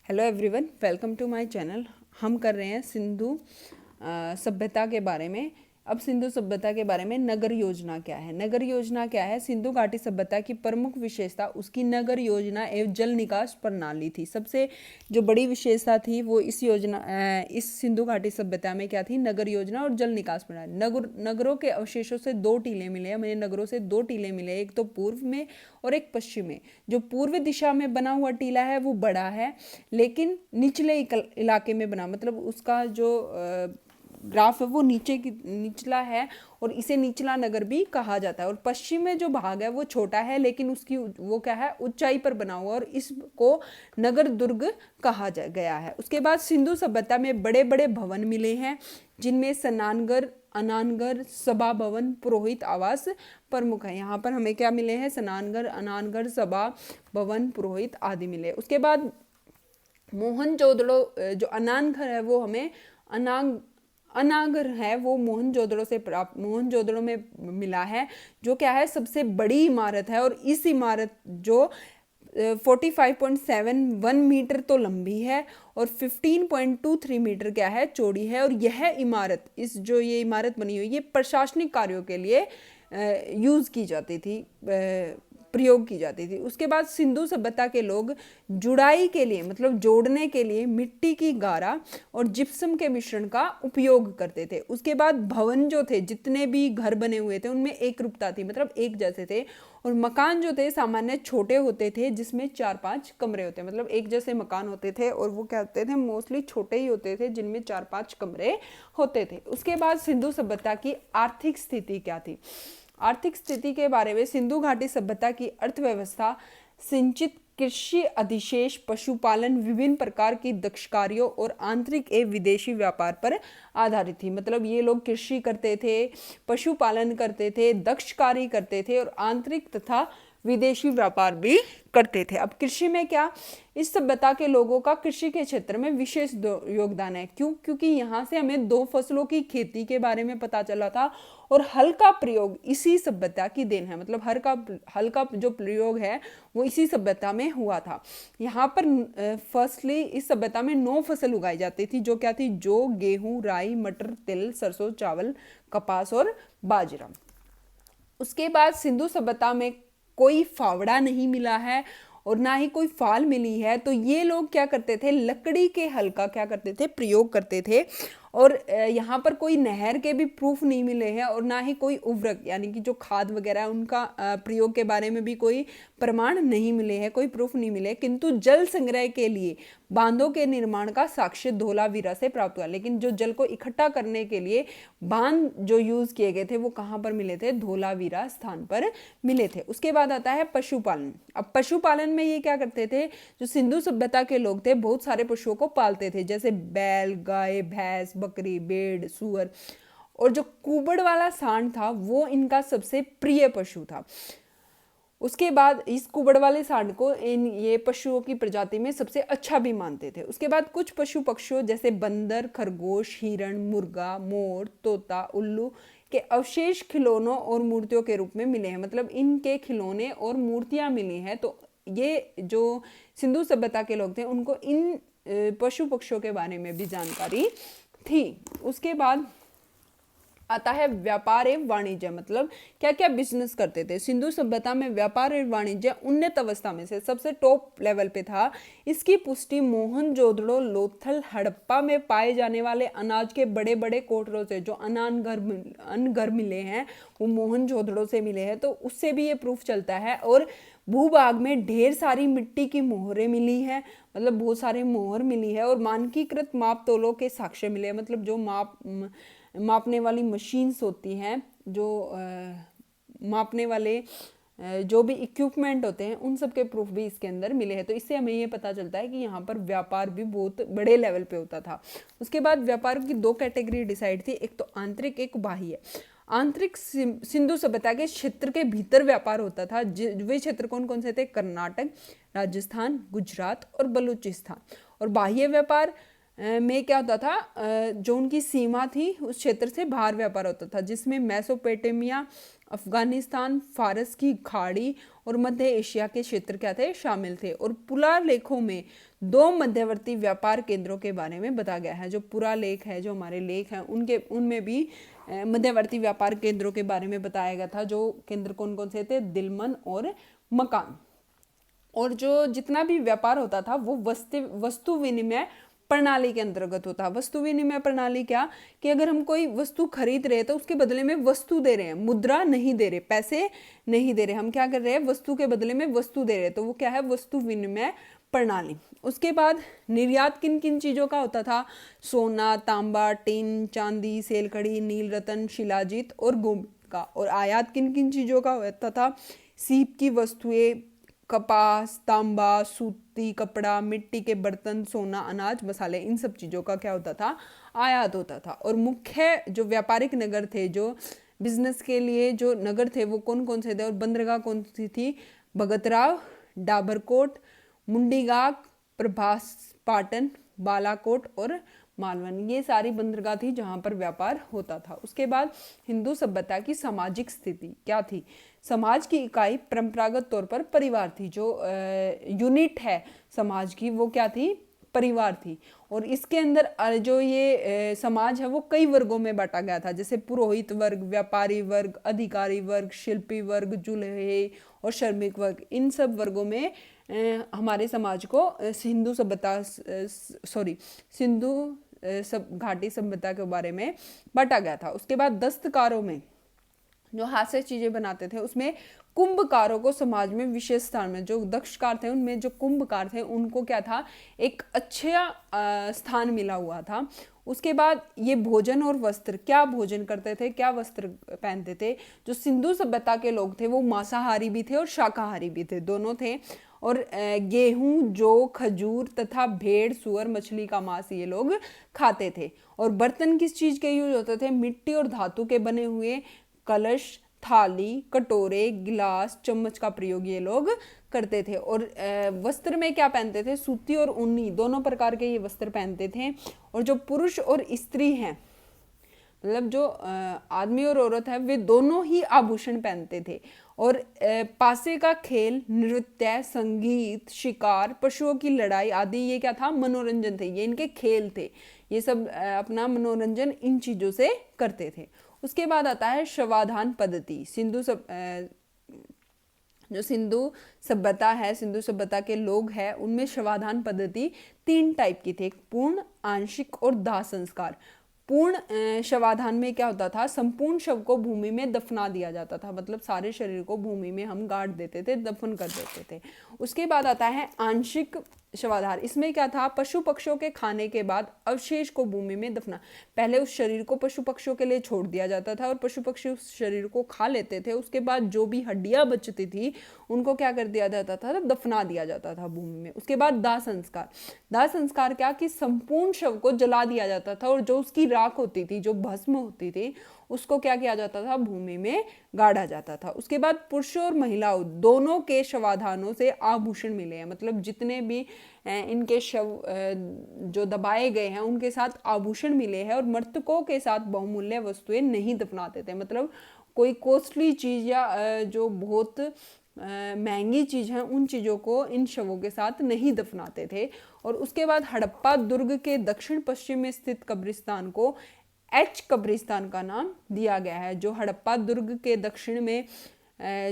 Hello everyone, welcome to my channel. हम कर रहे हैं सिंधु सभ्यता के बारे में। अब सिंधु सभ्यता के बारे में नगर योजना क्या है। नगर योजना क्या है? सिंधु घाटी सभ्यता की प्रमुख विशेषता उसकी नगर योजना एवं जल निकास प्रणाली थी। सबसे जो बड़ी विशेषता थी वो इस सिंधु घाटी सभ्यता में क्या थी? नगर योजना और जल निकास प्रणाली। नगरों के अवशेषों से दो टीले मिले हैं। मुझे नगरों से दो टीले मिले, एक तो पूर्व में और एक पश्चिम में। जो पूर्व दिशा में बना हुआ टीला है वो बड़ा है, लेकिन निचले इलाके में बना, मतलब उसका जो ग्राफ है वो निचला है और इसे निचला नगर भी कहा जाता है। और पश्चिम में जो भाग है वो छोटा है, लेकिन उसकी वो क्या है, ऊंचाई पर बना हुआ, और इसको नगर दुर्ग कहा गया है। उसके बाद सिंधु सभ्यता में बड़े बड़े भवन मिले हैं, जिनमें स्नानघर, अनानघर, सभा भवन, पुरोहित आवास प्रमुख है। यहाँ पर हमें क्या मिले हैं? स्नानघर, अनानघर, सभा भवन, पुरोहित आदि मिले। उसके बाद मोहनजोदड़ो, जो अनानघर है वो हमें अनागर है वो मोहनजोदड़ो में मिला है, जो क्या है, सबसे बड़ी इमारत है। और इस इमारत जो 45.71 मीटर तो लंबी है और 15.23 मीटर क्या है, चौड़ी है। और यह इमारत, ये इमारत बनी हुई, ये प्रशासनिक कार्यों के लिए यूज की जाती थी, प्रयोग की जाती थी। उसके बाद सिंधु सभ्यता के लोग जुड़ाई के लिए, मतलब जोड़ने के लिए मिट्टी की गारा और जिप्सम के मिश्रण का उपयोग करते थे। उसके बाद भवन जो थे, जितने भी घर बने हुए थे उनमें एक रूपता थी, मतलब एक जैसे थे। और मकान जो थे सामान्य छोटे होते थे, जिसमें 4-5 कमरे होते, मतलब एक जैसे मकान होते थे। और वो क्या होते थे? मोस्टली छोटे ही होते थे, जिनमें 4-5 कमरे होते थे। उसके बाद सिंधु सभ्यता की आर्थिक स्थिति क्या थी? आर्थिक स्थिति के बारे में सिंधु घाटी सभ्यता की अर्थव्यवस्था सिंचित कृषि, अधिशेष, पशुपालन, विभिन्न प्रकार की दक्षकारियों और आंतरिक एवं विदेशी व्यापार पर आधारित थी। मतलब ये लोग कृषि करते थे, पशुपालन करते थे, दक्षकारी करते थे और आंतरिक तथा विदेशी व्यापार भी करते थे। अब कृषि में क्या? इस सभ्यता के लोगों का कृषि के क्षेत्र में विशेष योगदान है। क्यों? क्योंकि यहाँ से हमें 2 फसलों की खेती के बारे में पता चला था। और हल का प्रयोग इसी सभ्यता की देन है, मतलब हल का जो प्रयोग है वो इसी सभ्यता में हुआ था। यहाँ पर फर्स्टली इस सभ्यता में 9 फसल उगाई जाती थी, जो क्या थी? जौ, गेहूं, राई, मटर, तिल, सरसों, चावल, कपास और बाजरा। उसके बाद सिंधु सभ्यता में कोई फावड़ा नहीं मिला है और ना ही कोई फाल मिली है। तो ये लोग क्या करते थे? लकड़ी के हल का क्या करते थे? प्रयोग करते थे। और यहाँ पर कोई नहर के भी प्रूफ नहीं मिले हैं और ना ही कोई उर्वरक, यानी कि जो खाद वगैरह है उनका प्रयोग के बारे में भी कोई प्रमाण नहीं मिले हैं, कोई प्रूफ नहीं मिले। किंतु जल संग्रह के लिए बांधों के निर्माण का साक्ष्य धोलावीरा से प्राप्त हुआ। लेकिन जो जल को इकट्ठा करने के लिए बांध जो यूज किए गए थे वो कहाँ पर मिले थे? धोलावीरा स्थान पर मिले थे। उसके बाद आता है पशुपालन। अब पशुपालन में ये क्या करते थे? जो सिंधु सभ्यता के लोग थे बहुत सारे पशुओं को पालते थे, जैसे बैल, गाय, भैंस, बकरी, भेड़, सूअर। और जो कुबड़ वाला सांड था वो इनका सबसे प्रिय पशु था। उसके बाद इस कुबड़ वाले सांड को ये पशुओं की प्रजाति में सबसे अच्छा भी मानते थे। उसके बाद कुछ पशु पक्षियों जैसे बंदर, खरगोश, हिरण, मुर्गा, मोर, तोता, उल्लू के अवशेष खिलौनों और मूर्तियों के रूप में मिले हैं, मतलब इनके खिलौने और मूर्तियां मिली हैं। तो ये जो सिंधु सभ्यता के लोग थे उनको इन पशु पक्षियों के बारे में भी जानकारी थी। उसके बाद आता है व्यापार एवं वाणिज्य, मतलब क्या क्या बिजनेस करते थे। सिंधु सभ्यता में व्यापार एवं वाणिज्य उन्नत अवस्था में से सबसे टॉप लेवल पे था। इसकी पुष्टि मोहनजोदड़ो, लोथल, हड़प्पा में पाए जाने वाले अनाज के बड़े बड़े कोटरों से, जो अन्न घर मिले हैं वो मोहनजोदड़ो से मिले हैं, तो उससे भी ये प्रूफ चलता है। और भूभाग में ढेर सारी मिट्टी की मोहरें मिली है, मतलब बहुत सारे मोहर मिली है। और मानकीकृत माप तोलों के साक्ष्य मिले, मतलब जो मापने वाली मशीन्स होती हैं, जो मापने वाले जो भी इक्विपमेंट होते हैं, उन सब के प्रूफ भी इसके अंदर मिले हैं। तो इससे हमें ये पता चलता है कि यहाँ पर व्यापार भी बहुत बड़े लेवल पे होता था। उसके बाद व्यापार की 2 कैटेगरी डिसाइड थी, एक तो आंतरिक, एक बाह्य। आंतरिक सिंधु सभ्यता के क्षेत्र के भीतर व्यापार होता था। वे क्षेत्र कौन कौन से थे? कर्नाटक, राजस्थान, गुजरात और बलूचिस्तान। और बाह्य व्यापार में क्या होता था? जो उनकी सीमा थी उस क्षेत्र से बाहर व्यापार होता था, जिसमें मेसोपोटामिया, अफगानिस्तान, फारस की खाड़ी और मध्य एशिया के क्षेत्र क्या थे, शामिल थे। और पुरालेखों में 2 मध्यवर्ती व्यापार केंद्रों के बारे में बताया गया है। जो पुरालेख है, जो हमारे लेख हैं, उनमें भी मध्यवर्ती व्यापार केंद्रों के बारे में बताया गया था। जो केंद्र कौन कौन से थे, दिलमन और मकान। और जो जितना भी व्यापार होता था वो वस्तु विनिमय प्रणाली के अंतर्गत होता। वस्तु विनिमय प्रणाली क्या, कि अगर हम कोई वस्तु खरीद रहे हैं तो उसके बदले में वस्तु दे रहे हैं, मुद्रा नहीं दे रहे, पैसे नहीं दे रहे, हम क्या कर रहे हैं, वस्तु के बदले में वस्तु दे रहे हैं, तो वो क्या है, वस्तु विनिमय प्रणाली। उसके बाद निर्यात किन किन चीज़ों का होता था, सोना, तांबा, टिन, चांदी, सेलकड़ी, नील रतन, शिलाजीत और गोल्ड का। और आयात किन किन चीज़ों का होता था, सीप की वस्तुएं, कपास, तांबा, सूती कपड़ा, मिट्टी के बर्तन, सोना, अनाज, मसाले, इन सब चीज़ों का क्या होता था, आयात होता था। और मुख्य जो व्यापारिक नगर थे, जो बिजनेस के लिए जो नगर थे, वो कौन कौन से थे, और बंदरगाह कौन सी थी, भगतराव, डाबरकोट, मुंडीगाक, प्रभास पाटन, बालाकोट और मालवन, ये सारी बंदरगाह थी जहाँ पर व्यापार होता था। उसके बाद हिंदू सभ्यता की सामाजिक स्थिति क्या थी, समाज की इकाई परंपरागत तौर पर परिवार थी। जो यूनिट है समाज की वो क्या थी, परिवार थी। और इसके अंदर जो ये समाज है वो कई वर्गों में बांटा गया था, जैसे पुरोहित वर्ग, व्यापारी वर्ग, अधिकारी वर्ग, शिल्पी वर्ग, जुल्हे और श्रमिक वर्ग। इन सब वर्गों में हमारे समाज को सिंधु सभ्यता सिंधु घाटी सभ्यता के बारे में बांटा गया था। उसके बाद दस्तकारों में जो हाथ से चीजें बनाते थे उसमें कुंभकारों को समाज में विशेष स्थान में, जो दक्षकार थे उनमें जो कुंभकार थे उनको क्या था, एक अच्छा स्थान मिला हुआ था। उसके बाद ये भोजन और वस्त्र, क्या भोजन करते थे, क्या वस्त्र पहनते थे। जो सिंधु सभ्यता के लोग थे वो मांसाहारी भी थे और शाकाहारी भी थे, दोनों थे। और गेहूं, जौ, खजूर तथा भेड़, सुअर, मछली का मांस ये लोग खाते थे। और बर्तन किस चीज के यूज होते थे, मिट्टी और धातु के बने हुए कलश, थाली, कटोरे, गिलास, चम्मच का प्रयोग ये लोग करते थे। और वस्त्र में क्या पहनते थे, सूती और ऊनी दोनों प्रकार के ये वस्त्र पहनते थे। और जो पुरुष और स्त्री हैं, मतलब जो आदमी और औरत है, वे दोनों ही आभूषण पहनते थे। और पासे का खेल, नृत्य, संगीत, शिकार, पशुओं की लड़ाई आदि ये क्या था, मनोरंजन थे, ये इनके खेल थे। ये सब अपना मनोरंजन इन चीजों से करते थे। उसके बाद आता है शवाधान पद्धति। जो सिंधु सभ्यता है, सिंधु सभ्यता के लोग हैं, उनमें शवाधान पद्धति 3 टाइप की थी, पूर्ण, आंशिक और दाह संस्कार। पूर्ण शवाधान में क्या होता था, संपूर्ण शव को भूमि में दफना दिया जाता था, मतलब सारे शरीर को भूमि में हम गाड़ देते थे, दफन कर देते थे। उसके बाद आता है आंशिक शवाधार। इसमें क्या था, पशु पक्षियों के खाने के बाद अवशेष को भूमि में दफना, पहले उस शरीर को पशु पक्षियों के लिए छोड़ दिया जाता था और पशु पक्षी उस शरीर को खा लेते थे। उसके बाद जो भी हड्डियां बचती थी उनको क्या कर दिया जाता था, दफना दिया जाता था भूमि में। उसके बाद दाह संस्कार। दाह संस्कार क्या, कि संपूर्ण शव को जला दिया जाता था और जो उसकी राख होती थी, जो भस्म होती थी, उसको क्या किया जाता था, भूमि में गाड़ा जाता था। उसके बाद पुरुषों और महिलाओं दोनों के शवाधानों से आभूषण मिले हैं, मतलब जितने भी इनके शव जो दबाए गए हैं उनके साथ आभूषण मिले हैं। और मृतकों के साथ बहुमूल्य वस्तुएं नहीं दफनाते थे, मतलब कोई कॉस्टली चीज या जो बहुत महंगी चीज है उन चीजों को इन शवों के साथ नहीं दफनाते थे। और उसके बाद हड़प्पा दुर्ग के दक्षिण पश्चिम में स्थित कब्रिस्तान को एच कब्रिस्तान का नाम दिया गया है। जो हड़प्पा दुर्ग के दक्षिण में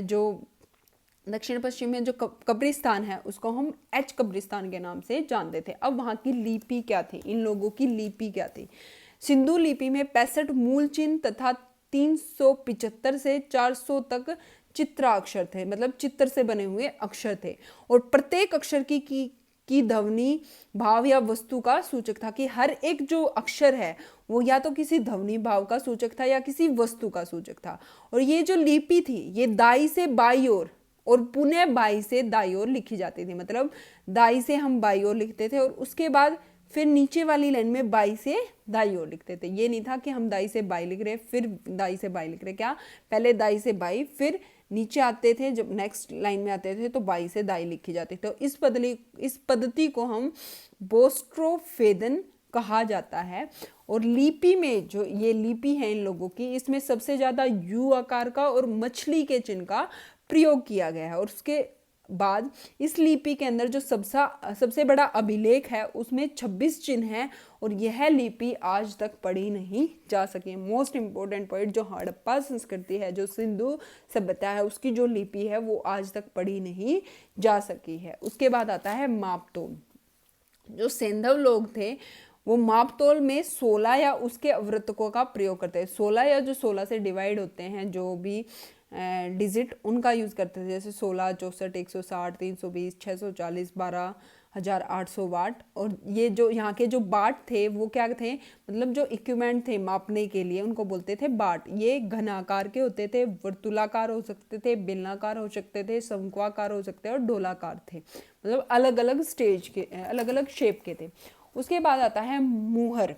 जो दक्षिण पश्चिम में जो कब्रिस्तान है उसको हम एच कब्रिस्तान के नाम से जानते थे। अब वहाँ की लिपि क्या थी, इन लोगों की लिपि क्या थी। सिंधु लिपि में 65 मूल चिन्ह तथा 375 से 400 तक चित्राक्षर थे, मतलब चित्र से बने हुए अक्षर थे। और प्रत्येक अक्षर की ध्वनि भाव या वस्तु का सूचक था, कि हर एक जो अक्षर है वो या तो किसी ध्वनि भाव का सूचक था या किसी वस्तु का सूचक था। और ये जो लिपि थी ये दाई से बाई ओर और पुनः बाई से दाई ओर लिखी जाती थी, मतलब दाई से हम बाई ओर लिखते थे और उसके बाद फिर नीचे वाली लाइन में बाई से दाई ओर लिखते थे। ये नहीं था कि हम दाई से बाई लिख रहे फिर दाई से बाई लिख रहे, क्या पहले दाई से बाई फिर नीचे आते थे, जब नेक्स्ट लाइन में आते थे तो बाई से दाई लिखी जाती। तो इस पद्धति को हम बोस्ट्रोफेदन कहा जाता है। और लिपि में जो ये लिपि है इन लोगों की, इसमें सबसे ज़्यादा यू आकार का और मछली के चिन्ह का प्रयोग किया गया है। और उसके बाद इस लिपि के अंदर जो सबसे बड़ा अभिलेख है उसमें 26 चिन्ह हैं और यह लिपि आज तक पढ़ी नहीं जा सकी। मोस्ट इम्पोर्टेंट पॉइंट, जो हड़प्पा संस्कृति है, जो सिंधु सभ्यता है, उसकी जो लिपि है वो आज तक पढ़ी नहीं जा सकी है। उसके बाद आता है मापतोल। जो सेंधव लोग थे वो मापतोल में 16 या उसके अवृतकों का प्रयोग करते हैं। 16 या जो 16 से डिवाइड होते हैं जो भी डिजिट, उनका यूज़ करते थे, जैसे 16, 64, 160, 320, 640, 12,800 वाट। और ये जो यहाँ के जो बाट थे वो क्या थे, मतलब जो इक्विपमेंट थे मापने के लिए, उनको बोलते थे बाट। ये घनाकार के होते थे, वर्तुलाकार हो सकते थे, बेलनाकार हो सकते थे, शंक्वाकार हो सकते थे और डोलाकार थे, मतलब अलग अलग स्टेज के, अलग अलग शेप के थे। उसके बाद आता है मुहर।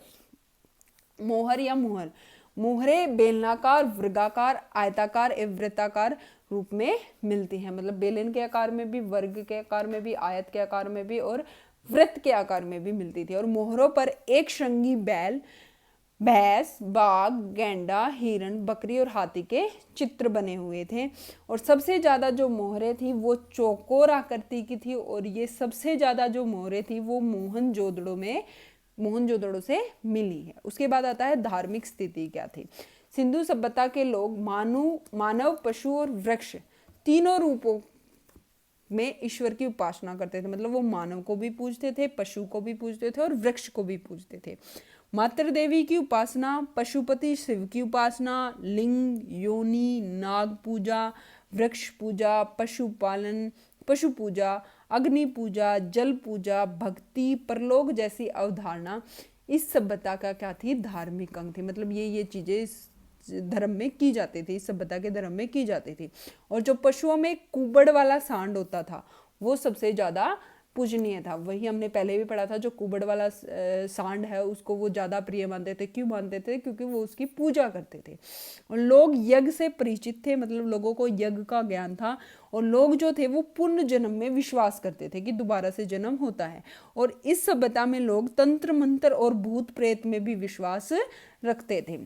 मोहर या मुहर। मुहरे बेलनाकार, वर्गाकार, आयताकार एवं वृत्ताकार रूप में मिलती हैं, मतलब बेलन के आकार में भी, वर्ग के आकार में भी, आयत के आकार में भी और वृत्त के आकार में भी मिलती थी। और मोहरों पर एक श्रृंगी बैल, भैंस, बाघ, गैंडा, हिरण, बकरी और हाथी के चित्र बने हुए थे। और सबसे ज़्यादा जो मोहरें थी वो चौकोर आकृति की थी और ये सबसे ज़्यादा जो मोहरें थी वो मोहनजोदड़ो से मिली है। उसके बाद आता है धार्मिक स्थिति क्या थी। सिंधु सभ्यता के लोग मानव, पशु और वृक्ष तीनों रूपों में ईश्वर की उपासना करते थे, मतलब वो मानव को भी पूजते थे, पशु को भी पूजते थे और वृक्ष को भी पूजते थे। मातृ देवी की उपासना, पशुपति शिव की उपासना, लिंग, योनि, नाग पूजा, वृक्ष पूजा, पशुपालन, पशु पूजा, अग्नि पूजा, जल पूजा, भक्ति, परलोक जैसी अवधारणा इस सभ्यता का क्या थी, धार्मिक अंग थी। मतलब ये चीजें इस धर्म में की जाती थी, इस सभ्यता के धर्म में की जाती थी। और जो पशुओं में कुबड़ वाला सांड होता था वो सबसे ज्यादा पूजनीय था। वही हमने पहले भी पढ़ा था, जो कुबड़ वाला सांड है उसको वो ज्यादा प्रिय मानते थे। क्यों मानते थे? क्योंकि वो उसकी पूजा करते थे। और लोग यज्ञ से परिचित थे, मतलब लोगों को यज्ञ का ज्ञान था। और लोग जो थे वो पुण्य जन्म में विश्वास करते थे कि दोबारा से जन्म होता है। और इस सभ्यता में लोग तंत्र मंत्र और भूत प्रेत में भी विश्वास रखते थे।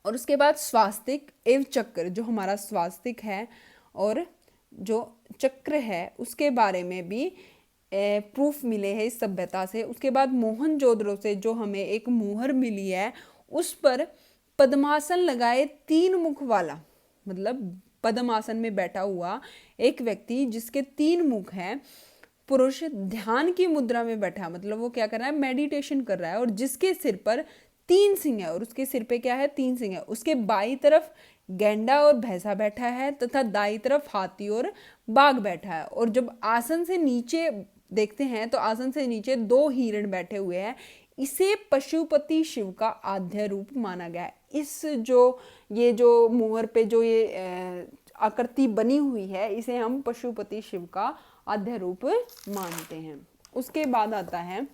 और उसके बाद स्वास्तिक एवं चक्र, जो हमारा स्वास्तिक है और जो चक्र है उसके बारे में भी प्रूफ मिले हैं इस सभ्यता से। उसके बाद मोहनजोदड़ो से जो हमें एक मुहर मिली है उस पर पद्मासन लगाए 3 मुख वाला, मतलब पद्मासन में बैठा हुआ एक व्यक्ति जिसके 3 मुख हैं, पुरुष ध्यान की मुद्रा में बैठा, मतलब वो क्या कर रहा है, मेडिटेशन कर रहा है। और जिसके सिर पर 3 सिंह है, और उसके सिर पे क्या है, 3 सिंह है। उसके बाई तरफ गैंडा और भैंसा बैठा है तथा दाई तरफ हाथी और बाघ बैठा है। और जब आसन से नीचे देखते हैं तो आसन से नीचे 2 हिरण बैठे हुए हैं। इसे पशुपति शिव का आद्य रूप माना गया है। इस ये जो मुहर पे जो ये आकृति बनी हुई है इसे हम पशुपति शिव का आद्य रूप मानते हैं। उसके बाद आता है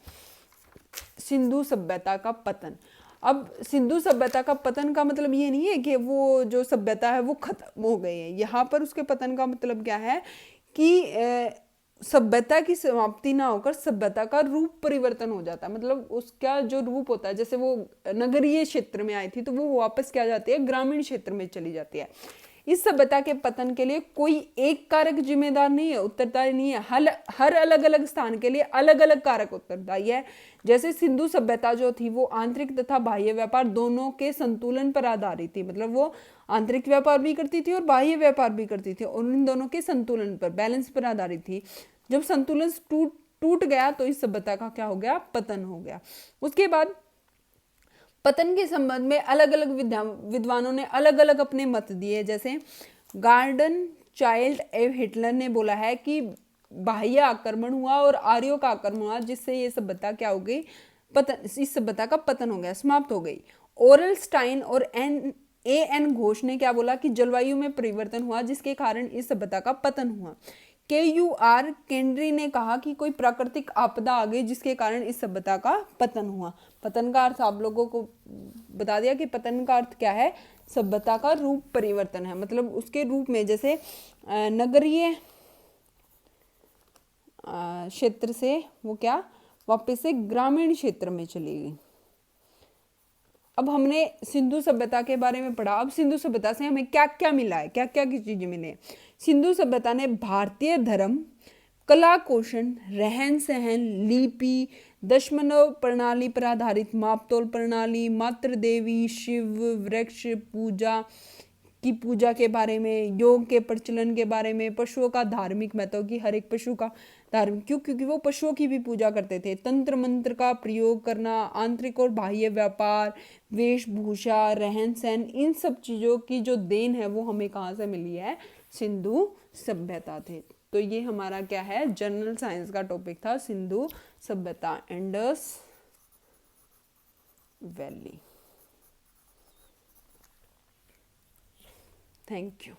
सिंधु सभ्यता का पतन। अब सिंधु सभ्यता का पतन का मतलब ये नहीं है कि वो जो सभ्यता है वो खत्म हो गई है। यहाँ पर उसके पतन का मतलब क्या है कि सभ्यता की समाप्ति ना होकर सभ्यता का रूप परिवर्तन हो जाता है। मतलब उसका जो रूप होता है, जैसे वो नगरीय क्षेत्र में आई थी तो वो वापस क्या जाती है, ग्रामीण क्षेत्र में चली जाती है। इस सभ्यता के पतन के लिए कोई एक कारक जिम्मेदार नहीं है, उत्तरदायी नहीं है। हर अलग अलग स्थान के लिए अलग अलग कारक उत्तरदायी है। जैसे सिंधु सभ्यता जो थी वो आंतरिक तथा बाह्य व्यापार दोनों के संतुलन पर आधारित थी, मतलब वो आंतरिक व्यापार भी करती थी और बाह्य व्यापार भी करती थी और उन दोनों के संतुलन पर, बैलेंस पर आधारित थी। जब संतुलन टूट गया तो इस सभ्यता का क्या हो गया, पतन हो गया। उसके बाद पतन के संबंध में अलग अलग विद्वानों ने अलग अलग अपने मत दिए। जैसे गार्डन, चाइल्ड एवं हिटलर ने बोला है कि बाह्य आक्रमण हुआ और आर्यों का आक्रमण हुआ जिससे ये सभ्यता क्या हो गई, पतन, इस सभ्यता का पतन हो गया, समाप्त हो गई। ओरल स्टाइन और एन घोष ने क्या बोला कि जलवायु में परिवर्तन हुआ जिसके कारण इस सभ्यता का पतन हुआ। KUR केंड्री ने कहा कि कोई प्राकृतिक आपदा आ गई जिसके कारण इस सभ्यता का पतन हुआ। पतन का अर्थ आप लोगों को बता दिया कि पतन का अर्थ क्या है, सभ्यता का रूप परिवर्तन है। मतलब उसके रूप में जैसे नगरीय क्षेत्र से वो क्या वापस से ग्रामीण क्षेत्र में चली गई। अब हमने सिंधु सभ्यता के बारे में पढ़ा। अब सिंधु सभ्यता से हमें क्या क्या मिला है, क्या क्या की चीजें मिले। सिंधु सभ्यता ने भारतीय धर्म, कला कौशल, रहन सहन, लिपि, दशमलव प्रणाली पर आधारित मापतोल प्रणाली, मातृ देवी, शिव, वृक्ष पूजा के बारे में, योग के प्रचलन के बारे में, पशुओं का धार्मिक महत्व की हर एक पशु का धार्मिक, क्योंकि वो पशुओं की भी पूजा करते थे, तंत्र मंत्र का प्रयोग करना, आंतरिक और बाह्य व्यापार, वेशभूषा, रहन सहन, इन सब चीज़ों की जो देन है वो हमें कहाँ से मिली है, सिंधु सभ्यता थे। तो ये हमारा क्या है, जनरल साइंस का टॉपिक था, सिंधु सभ्यता, इंडस वैली। Thank you.